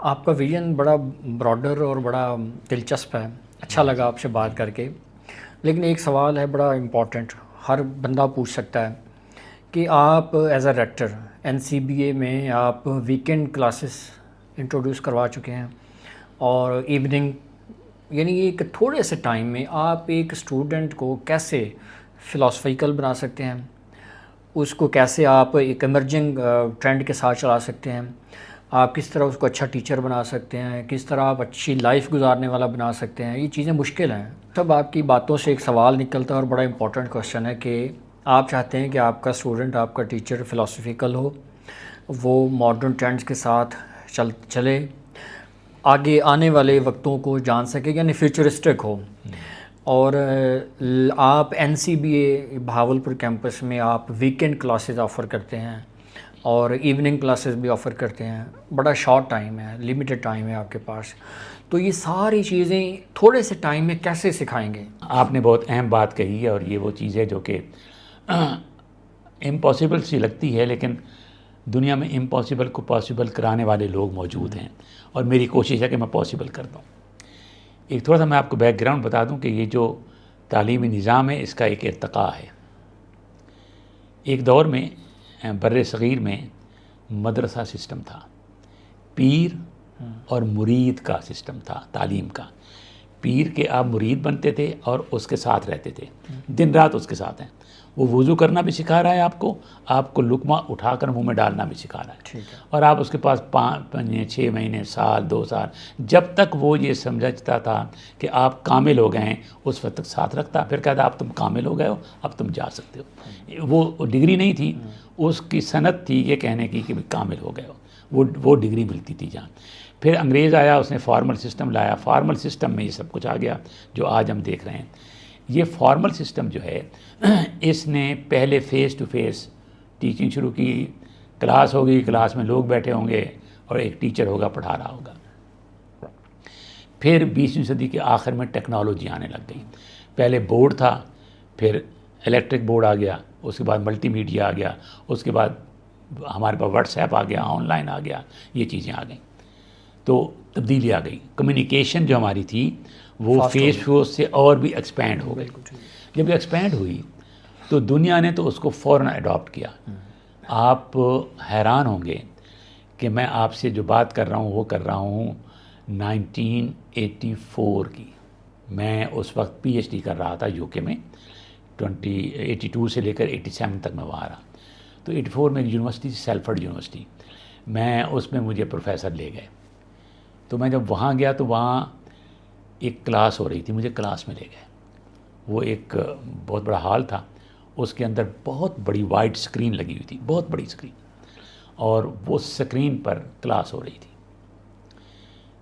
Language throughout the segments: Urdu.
آپ کا ویژن بڑا براڈر اور بڑا دلچسپ ہے، اچھا لگا آپ سے بات کر کے. لیکن ایک سوال ہے بڑا امپورٹنٹ، ہر بندہ پوچھ سکتا ہے کہ آپ ایز اے ریکٹر NCBA میں آپ ویکینڈ کلاسز انٹروڈیوس کروا چکے ہیں اور ایوننگ، یعنی ایک تھوڑے سے ٹائم میں آپ ایک اسٹوڈنٹ کو کیسے فلاسفیکل بنا سکتے ہیں، اس کو کیسے آپ ایک ایمرجنگ ٹرینڈ کے ساتھ چلا سکتے ہیں، آپ کس طرح اس کو اچھا ٹیچر بنا سکتے ہیں، کس طرح آپ اچھی لائف گزارنے والا بنا سکتے ہیں. یہ چیزیں مشکل ہیں. سب آپ کی باتوں سے ایک سوال نکلتا ہے اور بڑا امپورٹنٹ کویشچن ہے کہ آپ چاہتے ہیں کہ آپ کا اسٹوڈنٹ، آپ کا ٹیچر فلاسفیکل ہو، وہ ماڈرن ٹرینڈز کے ساتھ چلے، آگے آنے والے وقتوں کو جان سکے، یعنی فیوچرسٹک ہو. اور آپ NCBA بہاولپور کیمپس میں آپ ویکینڈ کلاسز آفر کرتے ہیں اور ایوننگ کلاسز بھی آفر کرتے ہیں. بڑا شارٹ ٹائم ہے، لیمیٹڈ ٹائم ہے آپ کے پاس، تو یہ ساری چیزیں تھوڑے سے ٹائم میں کیسے سکھائیں گے؟ آپ نے بہت اہم بات کہی ہے، اور یہ وہ چیز ہے جو کہ امپاسبل سی لگتی ہے، لیکن دنیا میں امپاسبل کو پاسبل کرانے والے لوگ موجود ہیں، اور میری کوشش ہے کہ میں پاسبل کر دوں. ایک تھوڑا سا میں آپ کو بیک گراؤنڈ بتا دوں کہ یہ جو تعلیمی نظام ہے اس کا ایک ارتقاء ہے. ایک دور میں بر صغیر میں مدرسہ سسٹم تھا، پیر اور مرید کا سسٹم تھا تعلیم کا. پیر کے آپ مرید بنتے تھے اور اس کے ساتھ رہتے تھے، دن رات اس کے ساتھ ہیں. وہ وضو کرنا بھی سکھا رہا ہے آپ کو لقمہ اٹھا کر منہ میں ڈالنا بھی سکھا رہا ہے. اور آپ اس کے پاس 6 مہینے، سال، 2 سال، جب تک وہ یہ سمجھتا تھا کہ آپ کامل ہو گئے ہیں اس وقت تک ساتھ رکھتا. پھر کہتا آپ تم کامل ہو گئے ہو، اب تم جا سکتے ہو. وہ ڈگری نہیں تھی، اس کی صنعت تھی یہ کہنے کی کہ کامل ہو گئے ہو، وہ ڈگری ملتی تھی جہاں. پھر انگریز آیا، اس نے فارمل سسٹم لایا. فارمل سسٹم میں یہ سب کچھ آ گیا جو آج ہم دیکھ رہے ہیں. یہ فارمل سسٹم جو ہے اس نے پہلے فیس ٹو فیس ٹیچنگ شروع کی. کلاس ہوگی، کلاس میں لوگ بیٹھے ہوں گے اور ایک ٹیچر ہوگا پڑھا رہا ہوگا. پھر 20ویں صدی کے آخر میں ٹیکنالوجی آنے لگ گئی. پہلے بورڈ تھا، پھر الیکٹرک بورڈ آ گیا، اس کے بعد ملٹی میڈیا آ گیا، اس کے بعد ہمارے پاس واٹس ایپ آ گیا، آن لائن آ گیا، یہ چیزیں آ گئیں. تو تبدیلی آ گئی. کمیونیکیشن جو ہماری تھی وہ فیس ٹو فیس سے اور بھی ایکسپینڈ ہو گئی. جب یہ ایکسپینڈ ہوئی تو دنیا نے تو اس کو فوراً اڈاپٹ کیا. آپ حیران ہوں گے کہ میں آپ سے جو بات کر رہا ہوں وہ کر رہا ہوں 1984 کی. میں اس وقت PhD کر رہا تھا UK میں. 82 سے لے کر 87 تک میں وہاں رہا. تو 84 میں ایک یونیورسٹی، سیلفرڈ یونیورسٹی، میں اس میں مجھے پروفیسر لے گئے. تو میں جب وہاں گیا تو وہاں ایک کلاس ہو رہی تھی، مجھے کلاس میں لے گئے. وہ ایک بہت بڑا ہال تھا، اس کے اندر بہت بڑی وائڈ اسکرین لگی ہوئی تھی، بہت بڑی اسکرین، اور وہ اسکرین پر کلاس ہو رہی تھی.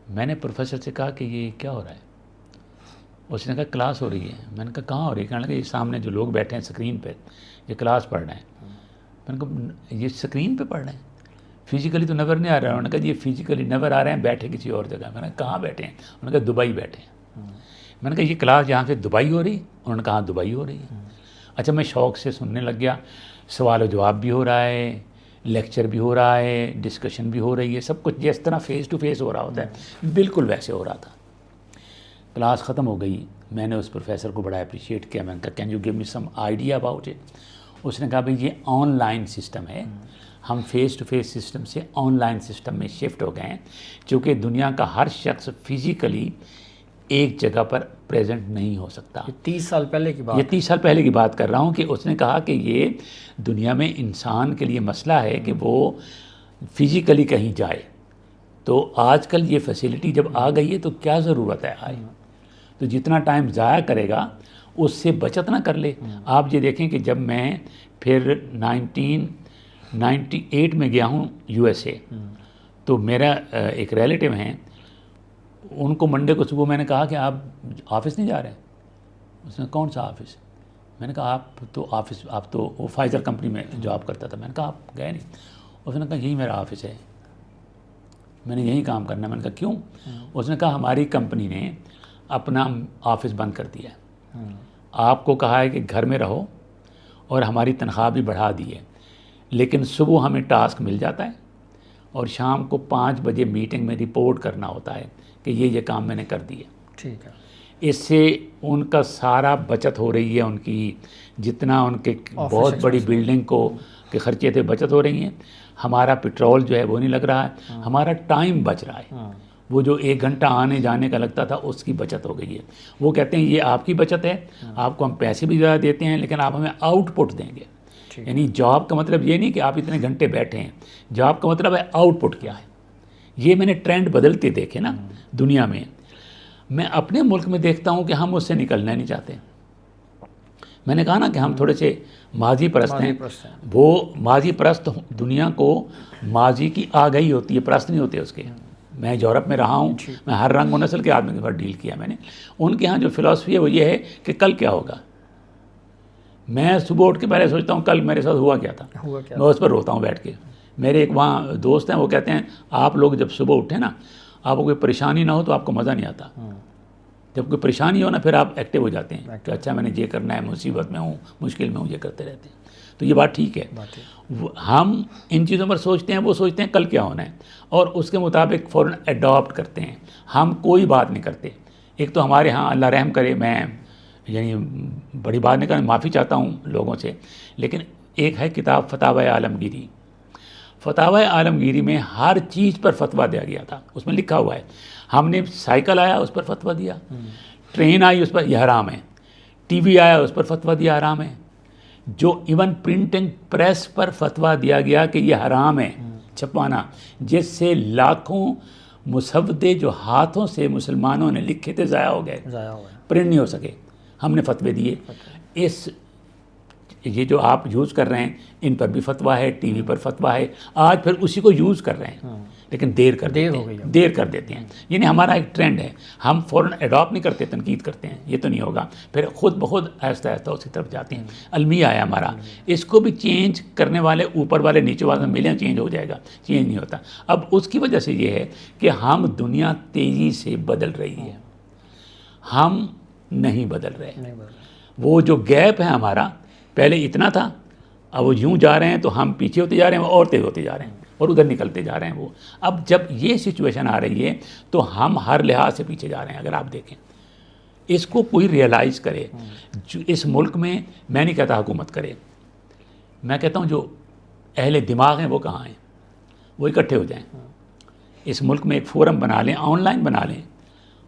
میں نے پروفیسر سے کہا کہ یہ کیا ہو رہا ہے؟ اس نے کہا کلاس ہو رہی ہے. میں نے کہا کہاں ہو رہی ہے؟ کہنے لگا یہ سامنے جو لوگ بیٹھے ہیں اسکرین پہ یہ کلاس پڑھ رہے ہیں. میں نے کہا یہ اسکرین پہ پڑھ رہے ہیں، فزیکلی تو نظر نہیں آ رہا ہے. انہوں نے کہا یہ فزیکلی نظر آ رہے ہیں، بیٹھے کسی اور جگہ. میں نے کہا کہاں بیٹھے ہیں؟ انہوں نے کہا دبئی بیٹھے ہیں. میں نے کہا یہ کلاس یہاں سے دبئی ہو رہی؟ انہوں نے کہا ہاں دبئی ہو رہی ہے. اچھا، میں شوق سے سننے لگ گیا. سوال و جواب بھی ہو رہا ہے، لیکچر بھی ہو رہا ہے، ڈسکشن بھی ہو رہی ہے، سب کچھ جس طرح فیس ٹو فیس ہو رہا ہوتا ہے بالکل ویسے ہو رہا تھا. کلاس ختم ہو گئی. میں نے اس پروفیسر کو بڑا اپریشیٹ کیا. میں نے کہا can you give me some idea about it? اس نے کہا بھائی یہ آن لائن سسٹم ہے، ہم فیس ٹو فیس سسٹم سے آن لائن سسٹم میں شفٹ ہو گئے ہیں، چونکہ دنیا کا ہر شخص فزیکلی ایک جگہ پر پریزنٹ نہیں ہو سکتا. یہ 30 سال پہلے کی بات، یہ 30 سال پہلے کی بات کر رہا ہوں کہ اس نے کہا کہ یہ دنیا میں انسان کے لیے مسئلہ ہے کہ وہ فزیکلی کہیں جائے. تو آج کل یہ فیسلٹی جب آ گئی ہے تو کیا ضرورت ہے آئے؟ تو جتنا ٹائم ضائع کرے گا اس سے بچت نہ کر لے. آپ یہ دیکھیں کہ جب میں پھر 1998 میں گیا ہوں USA، تو میرا ایک ریلیٹیو ہیں، ان کو منڈے کو صبح میں نے کہا کہ آپ آفس نہیں جا رہے؟ اس نے کون سا آفس؟ میں نے کہا آپ تو وہ فائزر کمپنی میں جاب کرتا تھا. میں نے کہا آپ گئے نہیں؟ اس نے کہا یہی میرا آفس ہے، میں نے یہی کام کرنا ہے. میں نے کہا کیوں؟ اس نے کہا ہماری کمپنی نے اپنا آفس بند کر دیا ہے، آپ کو کہا ہے کہ گھر میں رہو، اور ہماری تنخواہ بھی بڑھا دی ہے، لیکن صبح ہمیں ٹاسک مل جاتا ہے اور شام کو 5 بجے میٹنگ میں رپورٹ کرنا ہوتا ہے کہ یہ کام میں نے کر دیا. ٹھیک ہے. اس سے ان کا سارا بچت ہو رہی ہے، ان کی جتنا ان کے بہت بڑی بلڈنگ کو کے خرچے تھے بچت ہو رہی ہیں. ہمارا پیٹرول جو ہے وہ نہیں لگ رہا ہے، ہمارا ٹائم بچ رہا ہے. وہ جو 1 گھنٹہ آنے جانے کا لگتا تھا اس کی بچت ہو گئی ہے. وہ کہتے ہیں یہ آپ کی بچت ہے، آپ کو ہم پیسے بھی زیادہ دیتے ہیں لیکن آپ ہمیں آؤٹ پٹ دیں گے. یعنی جاب کا مطلب یہ نہیں کہ آپ اتنے گھنٹے بیٹھے ہیں، جاب کا مطلب ہے آؤٹ پٹ کیا ہے. یہ میں نے ٹرینڈ بدلتے دیکھے نا دنیا میں. میں اپنے ملک میں دیکھتا ہوں کہ ہم اس سے نکلنا نہیں چاہتے. میں نے کہا نا کہ ہم تھوڑے سے ماضی پرست ہیں. وہ ماضی پرست دنیا کو ماضی کی آگہی ہوتی ہے، پرست نہیں ہوتے اس کے. میں یورپ میں رہا ہوں، میں ہر رنگ و نسل کے آدمی کے ساتھ ڈیل کیا میں نے. ان کے ہاں جو فلاسفی ہے وہ یہ ہے کہ کل کیا ہوگا. میں صبح اٹھ کے پہلے سوچتا ہوں کل میرے ساتھ ہوا کیا تھا، میں اس پر روتا ہوں بیٹھ کے. میرے ایک وہاں دوست ہیں، وہ کہتے ہیں آپ لوگ جب صبح اٹھیں نا، آپ کو کوئی پریشانی نہ ہو تو آپ کو مزہ نہیں آتا. جب کوئی پریشانی ہو نا پھر آپ ایکٹیو ہو جاتے ہیں کہ اچھا میں نے یہ کرنا ہے، مصیبت میں ہوں، مشکل میں ہوں، یہ کرتے رہتے ہیں. تو یہ بات ٹھیک ہے. ہم ان چیزوں پر سوچتے ہیں، وہ سوچتے ہیں کل کیا ہونا ہے اور اس کے مطابق فوراً اڈاپٹ کرتے ہیں. ہم کوئی بات نہیں کرتے. ایک تو ہمارے ہاں اللہ رحم کرے، میں یعنی بڑی بات نہیں کرنا، معافی چاہتا ہوں لوگوں سے، لیکن ایک ہے کتاب فتاوی عالمگیری. فتاوی عالمگیری میں ہر چیز پر فتویٰ دیا گیا تھا. اس میں لکھا ہوا ہے ہم نے سائیکل آیا اس پر فتویٰ دیا، ٹرین آئی اس پر یہ حرام ہے، ٹی وی آیا اس پر فتویٰ دیا حرام ہے. جو ایون پرنٹنگ پریس پر فتویٰ دیا گیا کہ یہ حرام ہے چھپوانا، جس سے لاکھوں مسودے جو ہاتھوں سے مسلمانوں نے لکھے تھے ضائع ہو گئے، پرنٹ نہیں ہو سکے. ہم نے فتوے دیے. یہ جو آپ یوز کر رہے ہیں ان پر بھی فتویٰ ہے، ٹی وی پر فتویٰ ہے. آج پھر اسی کو یوز کر رہے ہیں لیکن دیر کر دیتے ہیں. یعنی ہمارا ایک ٹرینڈ ہے، ہم فوراً اڈاپٹ نہیں کرتے، تنقید کرتے ہیں. یہ تو نہیں ہوگا، پھر خود بخود آہستہ آہستہ اسی طرف جاتے ہیں. المیہ ہے ہمارا، اس کو بھی چینج کرنے والے اوپر والے نیچے والے ملیں، چینج ہو جائے گا. چینج نہیں ہوتا. اب اس کی وجہ سے یہ ہے کہ ہم دنیا تیزی سے بدل رہی ہے، ہم نہیں بدل رہے. وہ جو گیپ ہے ہمارا، پہلے اتنا تھا، اب وہ یوں جا رہے ہیں تو ہم پیچھے ہوتے جا رہے ہیں اور تیز ہوتے جا رہے ہیں اور ادھر نکلتے جا رہے ہیں. وہ اب جب یہ سچویشن آ رہی ہے تو ہم ہر لحاظ سے پیچھے جا رہے ہیں. اگر آپ دیکھیں اس کو کوئی ریئلائز کرے. اس ملک میں میں نہیں کہتا حکومت کرے، میں کہتا ہوں جو اہل دماغ ہیں وہ کہاں ہیں، وہ اکٹھے ہو جائیں. اس ملک میں ایک فورم بنا لیں، آن لائن بنا لیں،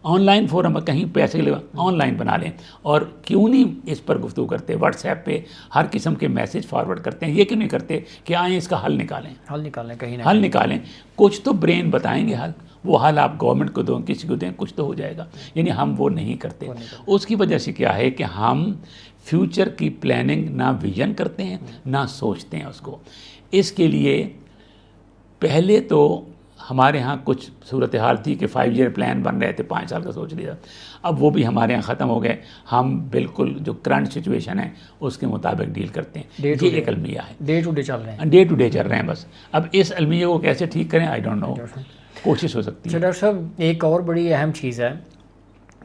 آن لائن فورم، کہیں پیسے لے آن لائن بنا لیں. اور کیوں نہیں اس پر گفتگو کرتے، واٹس ایپ پہ ہر قسم کے میسج فارورڈ کرتے ہیں. یہ کیوں نہیں کرتے کہ آئیں اس کا حل نکالیں. کچھ تو برین بتائیں گے حل، وہ حل آپ گورنمنٹ کو دو، کسی کو دیں، کچھ تو ہو جائے گا. یعنی ہم وہ نہیں کرتے. اس کی وجہ سے کیا ہے کہ ہم فیوچر کی پلاننگ نہ ویژن کرتے ہیں نہ سوچتے ہیں اس کو. اس کے لیے پہلے تو ہمارے ہاں کچھ صورتحال تھی کہ 5 ایئر پلان بن رہے تھے، 5 سال کا سوچ لیا. اب وہ بھی ہمارے ہاں ختم ہو گئے. ہم بالکل جو کرنٹ سچویشن ہے اس کے مطابق ڈیل کرتے ہیں. یہ ایک المیہ ہے، ڈے ٹو ڈے چل رہے ہیں بس. اب اس المیہ کو کیسے ٹھیک کریں آئی ڈونٹ نو، کوشش ہو سکتی ہے. ڈاکٹر صاحب ایک اور بڑی اہم چیز ہے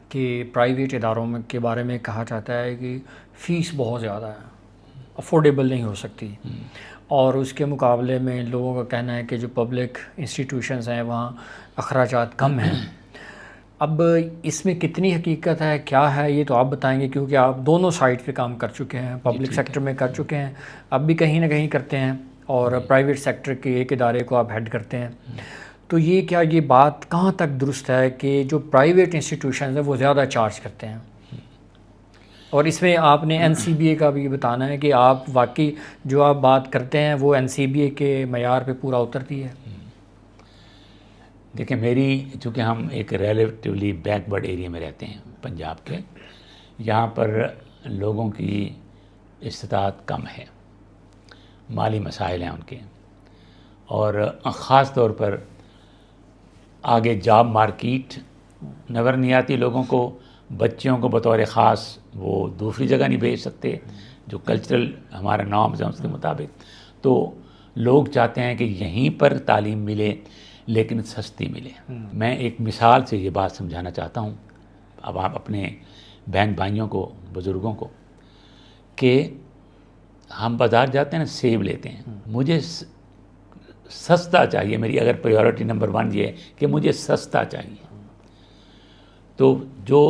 کہ پرائیویٹ اداروں کے بارے میں کہا جاتا ہے کہ فیس بہت زیادہ ہے، افورڈیبل نہیں ہو سکتی، اور اس کے مقابلے میں لوگوں کا کہنا ہے کہ جو پبلک انسٹیٹیوشنز ہیں وہاں اخراجات کم ہیں. اب اس میں کتنی حقیقت ہے، کیا ہے، یہ تو آپ بتائیں گے کیونکہ آپ دونوں سائٹ پہ کام کر چکے ہیں، پبلک سیکٹر میں کر چکے ہیں، اب بھی کہیں نہ کہیں کرتے ہیں، اور پرائیویٹ سیکٹر کے ایک ادارے کو آپ ہیڈ کرتے ہیں. تو یہ کیا یہ بات کہاں تک درست ہے کہ جو پرائیویٹ انسٹیٹیوشنز ہیں وہ زیادہ چارج کرتے ہیں؟ اور اس میں آپ نے این سی بی اے کا بھی بتانا ہے کہ آپ واقعی جو آپ بات کرتے ہیں وہ این سی بی اے کے معیار پہ پورا اترتی ہے. دیکھیں چونکہ ہم ایک ریلیٹیولی بیک ورڈ ایریا میں رہتے ہیں پنجاب کے، یہاں پر لوگوں کی استطاعت کم ہے، مالی مسائل ہیں ان کے، اور خاص طور پر آگے جاب مارکیٹ نظر نہیں آتی لوگوں کو. بچیوں کو بطور خاص وہ دوسری جگہ نہیں بھیج سکتے جو کلچرل ہمارا نارمز ہیں اس کے مطابق. تو لوگ چاہتے ہیں کہ یہیں پر تعلیم ملے لیکن سستی ملے. میں ایک مثال سے یہ بات سمجھانا چاہتا ہوں اب آپ اپنے بہن بھائیوں کو، بزرگوں کو، کہ ہم بازار جاتے ہیں نا، سیب لیتے ہیں. مجھے سستا چاہیے، میری اگر پریورٹی نمبر 1 یہ ہے کہ مجھے سستا چاہیے، تو جو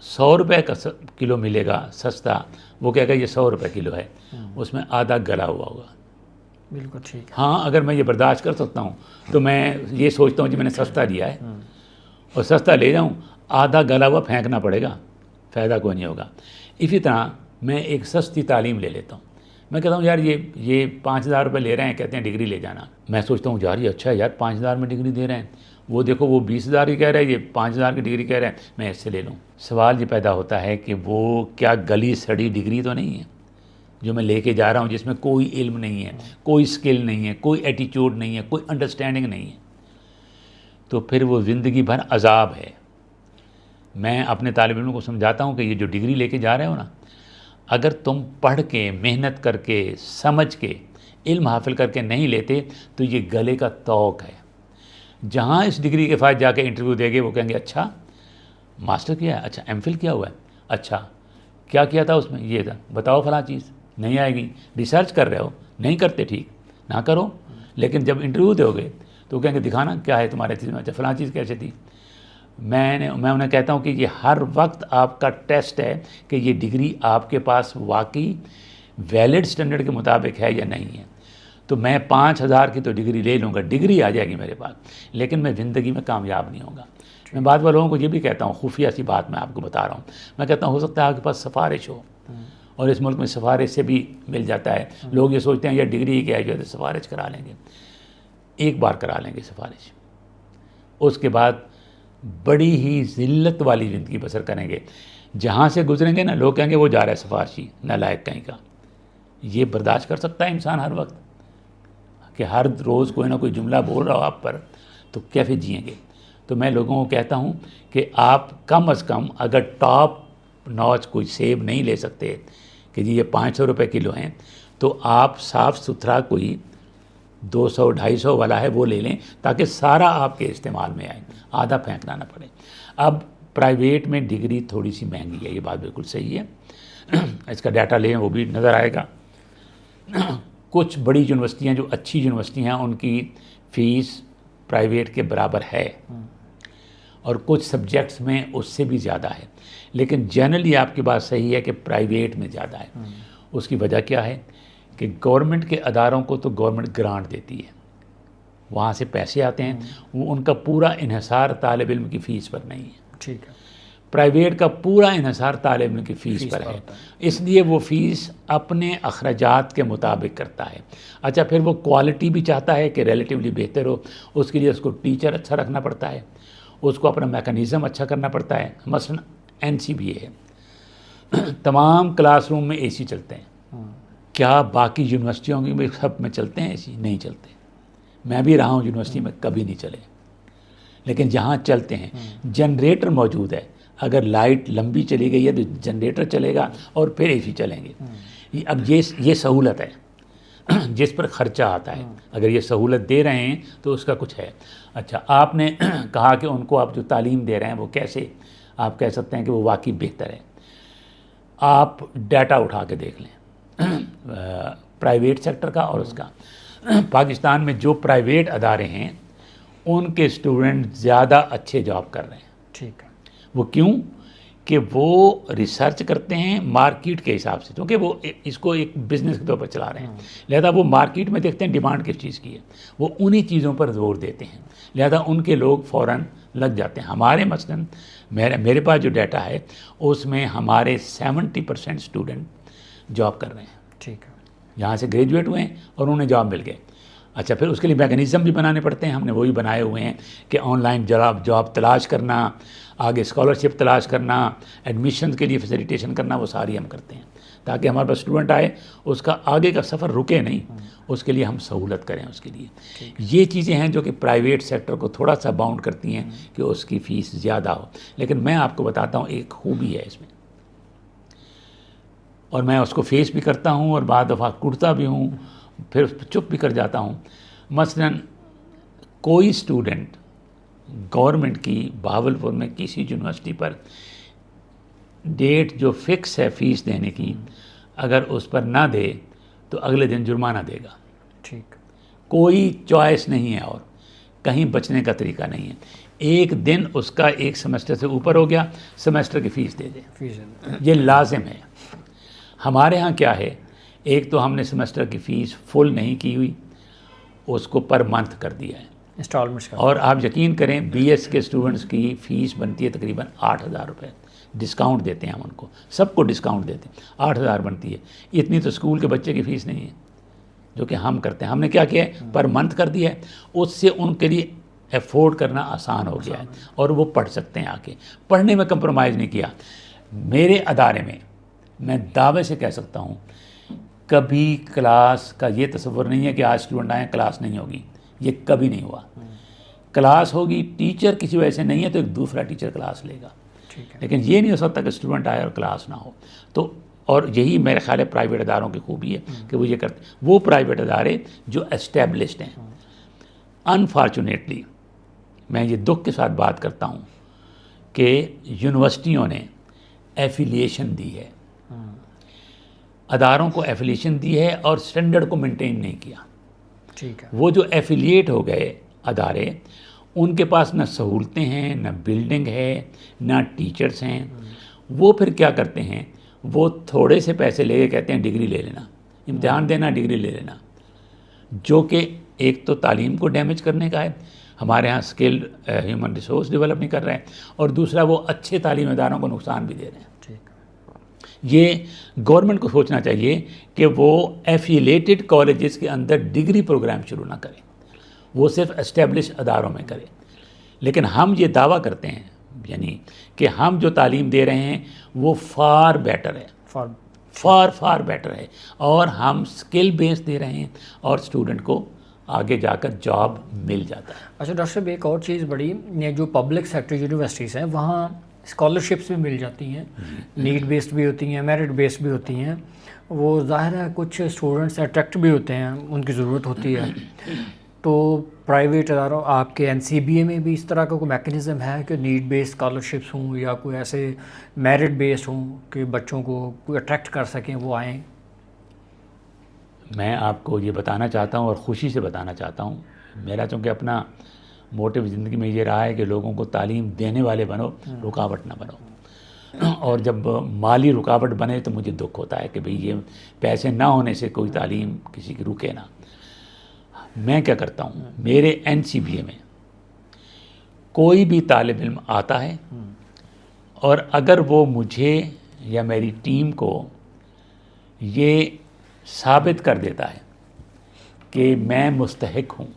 100 روپے کا کلو ملے گا سستا، وہ کہے گا یہ 100 روپے کلو ہے، اس میں آدھا گلا ہوا ہوگا. بالکل ٹھیک ہے. ہاں اگر میں یہ برداشت کر سکتا ہوں تو میں یہ سوچتا ہوں کہ میں نے سستا لیا ہے اور سستا لے جاؤں، آدھا گلا ہوا پھینکنا پڑے گا، فائدہ کوئی نہیں ہوگا. اسی طرح میں ایک سستی تعلیم لے لیتا ہوں. میں کہتا ہوں یار یہ 5,000 روپے لے رہے ہیں، کہتے ہیں ڈگری لے جانا. میں سوچتا ہوں یار یہ اچھا ہے یار، 5,000 میں ڈگری دے رہے ہیں. وہ دیکھو وہ 20,000 کی کہہ رہے ہیں، یہ 5,000 کی ڈگری کہہ رہے ہیں، میں اس سے لے لوں. سوال یہ پیدا ہوتا ہے کہ وہ کیا گلی سڑی ڈگری تو نہیں ہے جو میں لے کے جا رہا ہوں، جس میں کوئی علم نہیں ہے، کوئی سکل نہیں ہے، کوئی ایٹیچیوڈ نہیں ہے، کوئی انڈرسٹینڈنگ نہیں ہے. تو پھر وہ زندگی بھر عذاب ہے. میں اپنے طالب علموں کو سمجھاتا ہوں کہ یہ جو ڈگری لے کے جا رہے ہو نا، اگر تم پڑھ کے محنت کر کے سمجھ کے علم حاصل کر کے نہیں لیتے تو یہ گلے کا توق ہے. جہاں اس ڈگری کے فائد جا کے انٹرویو دے گے وہ کہیں گے اچھا ماسٹر کیا ہے، اچھا ایم فل کیا ہوا ہے، اچھا کیا کیا تھا اس میں، یہ تھا، بتاؤ فلاں چیز. نہیں آئے گی. ریسرچ کر رہے ہو، نہیں کرتے، ٹھیک نہ کرو، لیکن جب انٹرویو دو گے تو کہیں گے دکھانا کیا ہے تمہارے چیز میں، اچھا فلاں چیز کیسے تھی. میں انہیں کہتا ہوں کہ یہ ہر وقت آپ کا ٹیسٹ ہے کہ یہ ڈگری آپ کے پاس واقعی ویلڈ سٹینڈرڈ کے مطابق ہے یا نہیں ہے. تو میں 5,000 کی تو ڈگری لے لوں گا، ڈگری آ جائے گی میرے پاس، لیکن میں زندگی میں کامیاب نہیں ہوں گا. میں بعض لوگوں کو یہ بھی کہتا ہوں، خفیہ سی بات میں آپ کو بتا رہا ہوں، میں کہتا ہوں ہو سکتا ہے آپ کے پاس سفارش ہو، اور اس ملک میں سفارش سے بھی مل جاتا ہے. لوگ یہ سوچتے ہیں یہ ڈگری کیا ہے جو ہے سفارش کرا لیں گے. ایک بار کرا لیں گے سفارش، اس کے بعد بڑی ہی ذلت والی زندگی بسر کریں گے. جہاں سے گزریں گے نا لوگ کہیں گے وہ جا رہا ہے سفارشی، نالائق کہیں کا. یہ برداشت کر سکتا ہے انسان ہر وقت کہ ہر روز کوئی نہ کوئی جملہ بول رہا ہو آپ پر، تو کیسے جئیں گے. تو میں لوگوں کو کہتا ہوں کہ آپ کم از کم اگر ٹاپ نوچ کوئی سیب نہیں لے سکتے کہ جی یہ 500 روپے کلو ہیں، تو آپ صاف ستھرا کوئی 200-250 والا ہے وہ لے لیں تاکہ سارا آپ کے استعمال میں آئے، آدھا پھینکنا نہ پڑے. اب پرائیویٹ میں ڈگری تھوڑی سی مہنگی ہے، یہ بات بالکل صحیح ہے. اس کا ڈیٹا لیں وہ بھی نظر آئے گا. کچھ بڑی یونیورسٹیاں جو اچھی یونیورسٹی ہیں ان کی فیس پرائیویٹ کے برابر ہے، اور کچھ سبجیکٹس میں اس سے بھی زیادہ ہے. لیکن جنرلی آپ کی بات صحیح ہے کہ پرائیویٹ میں زیادہ ہے. اس کی وجہ کیا ہے کہ گورنمنٹ کے اداروں کو تو گورنمنٹ گرانٹ دیتی ہے، وہاں سے پیسے آتے ہیں، وہ ان کا پورا انحصار طالب علم کی فیس پر نہیں ہے. ٹھیک ہے. پرائیویٹ کا پورا انحصار طالب علم کی فیس پر ہے، اس لیے وہ فیس اپنے اخراجات کے مطابق کرتا ہے. اچھا پھر وہ کوالٹی بھی چاہتا ہے کہ ریلیٹیولی بہتر ہو، اس کے لیے اس کو ٹیچر اچھا رکھنا پڑتا ہے، اس کو اپنا میکانزم اچھا کرنا پڑتا ہے. مثلا NCBA ہے، تمام کلاس روم میں AC چلتے ہیں. کیا باقی یونیورسٹیوں کی بھی سب میں چلتے ہیں AC؟ نہیں چلتے. میں بھی رہا ہوں یونیورسٹی میں، کبھی نہیں چلے. لیکن جہاں چلتے ہیں جنریٹر موجود ہے، اگر لائٹ لمبی چلی گئی ہے تو جنریٹر چلے گا اور پھر AC چلیں گے. اب یہ سہولت ہے جس پر خرچہ آتا ہے. اگر یہ سہولت دے رہے ہیں تو اس کا کچھ ہے. اچھا آپ نے کہا کہ ان کو آپ جو تعلیم دے رہے ہیں وہ کیسے آپ کہہ سکتے ہیں کہ وہ واقعی بہتر ہے. آپ ڈیٹا اٹھا کے دیکھ لیں پرائیویٹ سیکٹر کا اور اس کا. پاکستان میں جو پرائیویٹ ادارے ہیں ان کے اسٹوڈنٹ زیادہ اچھے جاب کر رہے ہیں. ٹھیک ہے. وہ کیوں کہ وہ ریسرچ کرتے ہیں مارکیٹ کے حساب سے، کیونکہ وہ اس کو ایک بزنس کے طور پر چلا رہے ہیں. لہذا وہ مارکیٹ میں دیکھتے ہیں ڈیمانڈ کس چیز کی ہے، وہ انہی چیزوں پر زور دیتے ہیں. لہذا ان کے لوگ فوراً لگ جاتے ہیں. ہمارے مثلاً میرے پاس جو ڈیٹا ہے اس میں ہمارے 70% اسٹوڈنٹ جاب کر رہے ہیں. ٹھیک ہے. یہاں سے گریجویٹ ہوئے ہیں اور انہیں جاب مل گئے. اچھا پھر اس کے لیے میکانزم بھی بنانے پڑتے ہیں، ہم نے وہی بنائے ہوئے ہیں کہ آن لائن جاب تلاش کرنا، آگے اسکالرشپ تلاش کرنا، ایڈمیشن کے لیے فیسیلیٹیشن کرنا، وہ ساری ہم کرتے ہیں تاکہ ہمارے پاس اسٹوڈنٹ آئے اس کا آگے کا سفر رکے نہیں، اس کے لیے ہم سہولت کریں. اس کے لیے یہ چیزیں ہیں جو کہ پرائیویٹ سیکٹر کو تھوڑا سا باؤنڈ کرتی ہیں کہ اس کی فیس زیادہ ہو. لیکن میں آپ کو بتاتا ہوں ایک خوبی ہے اس میں، اور میں اس کو فیس بھی کرتا ہوں اور بعض دفعہ کڑتا بھی ہوں، پھر چپ بھی کر جاتا ہوں. مثلا کوئی اسٹوڈنٹ گورنمنٹ کی بہاولپور میں کسی یونیورسٹی پر ڈیٹ جو فکس ہے فیس دینے کی، اگر اس پر نہ دے تو اگلے دن جرمانہ دے گا. ٹھیک. کوئی چوائس نہیں ہے اور کہیں بچنے کا طریقہ نہیں ہے. ایک دن اس کا ایک سیمسٹر سے اوپر ہو گیا, سیمسٹر کی فیس دے دیں, یہ لازم ہے. ہمارے ہاں کیا ہے, ایک تو ہم نے سیمسٹر کی فیس فل نہیں کی ہوئی, اس کو پر منتھ کر دیا ہے انسٹالمنٹس کا. اور آپ یقین کریں بی ایس کے اسٹوڈنٹس کی فیس بنتی ہے تقریباً 8,000 روپے. ڈسکاؤنٹ دیتے ہیں ہم ان کو, سب کو ڈسکاؤنٹ دیتے ہیں, 8,000 بنتی ہے. اتنی تو اسکول کے بچے کی فیس نہیں ہے جو کہ ہم کرتے ہیں. ہم نے کیا کیا ہے, پر منتھ کر دیا ہے. اس سے ان کے لیے افورڈ کرنا آسان ہو گیا ہے اور وہ پڑھ سکتے ہیں. آ کے پڑھنے میں کمپرومائز نہیں کیا. میرے ادارے میں دعوے سے کہہ سکتا ہوں کبھی کلاس کا یہ تصور نہیں ہے کہ آج اسٹوڈنٹ آئیں کلاس نہیں ہوگی, یہ کبھی نہیں ہوا. کلاس ہوگی, ٹیچر کسی وجہ سے نہیں ہے تو ایک دوسرا ٹیچر کلاس لے گا, لیکن یہ نہیں ہو سکتا کہ اسٹوڈنٹ آئے اور کلاس نہ ہو. تو اور یہی میرے خیال ہے پرائیویٹ اداروں کی خوبی ہے کہ وہ یہ کرتے ہیں. وہ پرائیویٹ ادارے جو اسٹیبلشڈ ہیں, انفارچونیٹلی میں یہ دکھ کے ساتھ بات کرتا ہوں کہ یونیورسٹیوں نے ایفیلیشن دی ہے, اداروں کو ایفیلیشن دی ہے اور اسٹینڈرڈ کو مینٹین نہیں کیا. ٹھیک ہے. وہ جو ایفیلیٹ ہو گئے ادارے, ان کے پاس نہ سہولتیں ہیں, نہ بلڈنگ ہے, نہ ٹیچرس ہیں. وہ پھر کیا کرتے ہیں, وہ تھوڑے سے پیسے لے کے کہتے ہیں ڈگری لے لینا, امتحان دینا, ڈگری لے لینا, جو کہ ایک تو تعلیم کو ڈیمیج کرنے کا ہے. ہمارے ہاں اسکلڈ ہیومن ریسورس ڈیولپ نہیں کر رہے ہیں, اور دوسرا وہ اچھے تعلیم اداروں کو نقصان بھی دے رہے ہیں. یہ گورنمنٹ کو سوچنا چاہیے کہ وہ ایفیلیٹڈ کالجز کے اندر ڈگری پروگرام شروع نہ کریں, وہ صرف اسٹیبلش اداروں میں کریں. لیکن ہم یہ دعویٰ کرتے ہیں یعنی کہ ہم جو تعلیم دے رہے ہیں وہ فار بیٹر ہے, فار بیٹر ہے, اور ہم اسکل بیس دے رہے ہیں اور اسٹوڈنٹ کو آگے جا کر جاب مل جاتا ہے. اچھا ڈاکٹر صاحب, ایک اور چیز بڑی, یہ جو پبلک سیکٹر یونیورسٹیز ہیں وہاں اسکالرشپس بھی مل جاتی ہیں, نیڈ بیسڈ بھی ہوتی ہیں, میرٹ بیسڈ بھی ہوتی ہیں. وہ ظاہر ہے کچھ اسٹوڈنٹس اٹریکٹ بھی ہوتے ہیں, ان کی ضرورت ہوتی ہے. تو پرائیویٹ اداروں, آپ کے NCBA میں بھی اس طرح کا کوئی میکینزم ہے کہ نیڈ بیسڈ اسکالرشپس ہوں یا کوئی ایسے میرٹ بیسڈ ہوں کہ بچوں کو کوئی اٹریکٹ کر سکیں, وہ آئیں؟ میں آپ کو یہ بتانا چاہتا ہوں اور خوشی سے بتانا چاہتا ہوں, میرا چونکہ اپنا موٹو زندگی میں یہ رہا ہے کہ لوگوں کو تعلیم دینے والے بنو, رکاوٹ نہ بنو. اور جب مالی رکاوٹ بنے تو مجھے دکھ ہوتا ہے کہ بھئی یہ پیسے نہ ہونے سے کوئی تعلیم کسی کی رکے نہ. میں کیا کرتا ہوں, میرے NCBA میں کوئی بھی طالب علم آتا ہے اور اگر وہ مجھے یا میری ٹیم کو یہ ثابت کر دیتا ہے کہ میں مستحق ہوں,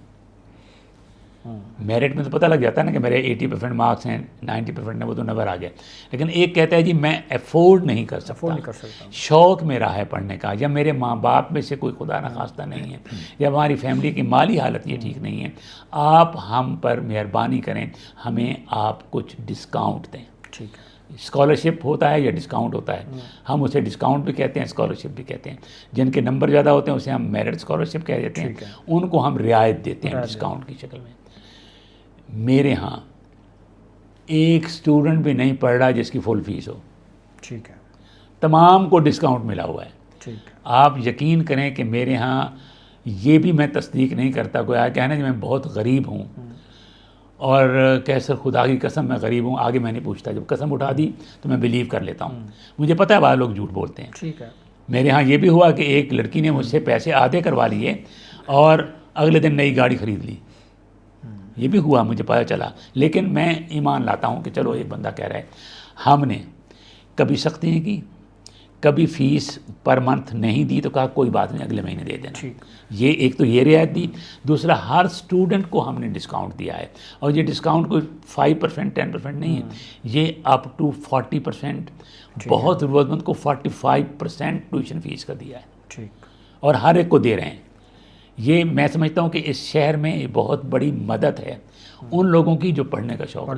میرٹ میں تو پتہ لگ جاتا ہے نا کہ میرے 80% مارکس ہیں, 90% ہیں, وہ تو نمبر آ گیا. لیکن ایک کہتا ہے جی میں افورڈ نہیں کر سکتا, شوق میرا ہے پڑھنے کا, یا میرے ماں باپ میں سے کوئی خدا نخواستہ نہیں ہے, یا ہماری فیملی کی مالی حالت یہ ٹھیک نہیں ہے, آپ ہم پر مہربانی کریں, ہمیں آپ کچھ ڈسکاؤنٹ دیں. ٹھیک ہے. اسکالرشپ ہوتا ہے یا ڈسکاؤنٹ ہوتا ہے, ہم اسے ڈسکاؤنٹ بھی کہتے ہیں, اسکالرشپ بھی کہتے ہیں. جن کے نمبر زیادہ ہوتے ہیں اسے ہم میرٹ اسکالرشپ کہہ دیتے ہیں, ان کو ہم رعایت دیتے ہیں ڈسکاؤنٹ کی شکل میں. میرے ہاں ایک اسٹوڈنٹ بھی نہیں پڑھ رہا جس کی فل فیس ہو. ٹھیک ہے. تمام کو ڈسکاؤنٹ ملا ہوا ہے. ٹھیک ہے. آپ یقین کریں کہ میرے ہاں یہ بھی میں تصدیق نہیں کرتا, کوئی آیا کہنا کہ میں بہت غریب ہوں, اور کیسے خدا کی قسم میں غریب ہوں, آگے میں نہیں پوچھتا. جب قسم اٹھا دی تو میں بلیو کر لیتا ہوں. مجھے پتہ ہے بعض لوگ جھوٹ بولتے ہیں. ٹھیک ہے. میرے ہاں یہ بھی ہوا کہ ایک لڑکی نے مجھ سے پیسے آدھے کروا لیے اور اگلے دن نئی گاڑی خرید لی. یہ بھی ہوا, مجھے پتہ چلا. لیکن میں ایمان لاتا ہوں کہ چلو ایک بندہ کہہ رہا ہے. ہم نے کبھی سختی نہیں کی, کبھی فیس پر منتھ نہیں دی تو کہا کوئی بات نہیں اگلے مہینے دے دینا. یہ ایک تو یہ رعایت دی. دوسرا ہر اسٹوڈنٹ کو ہم نے ڈسکاؤنٹ دیا ہے, اور یہ ڈسکاؤنٹ کوئی 5% 10% نہیں ہے, یہ اپ ٹو 40%. بہت ضرورت مند کو 45% ٹیوشن فیس کا دیا ہے, اور ہر ایک کو دے رہے ہیں. یہ میں سمجھتا ہوں کہ اس شہر میں بہت بڑی مدد ہے ان لوگوں کی جو پڑھنے کا شوق ہے.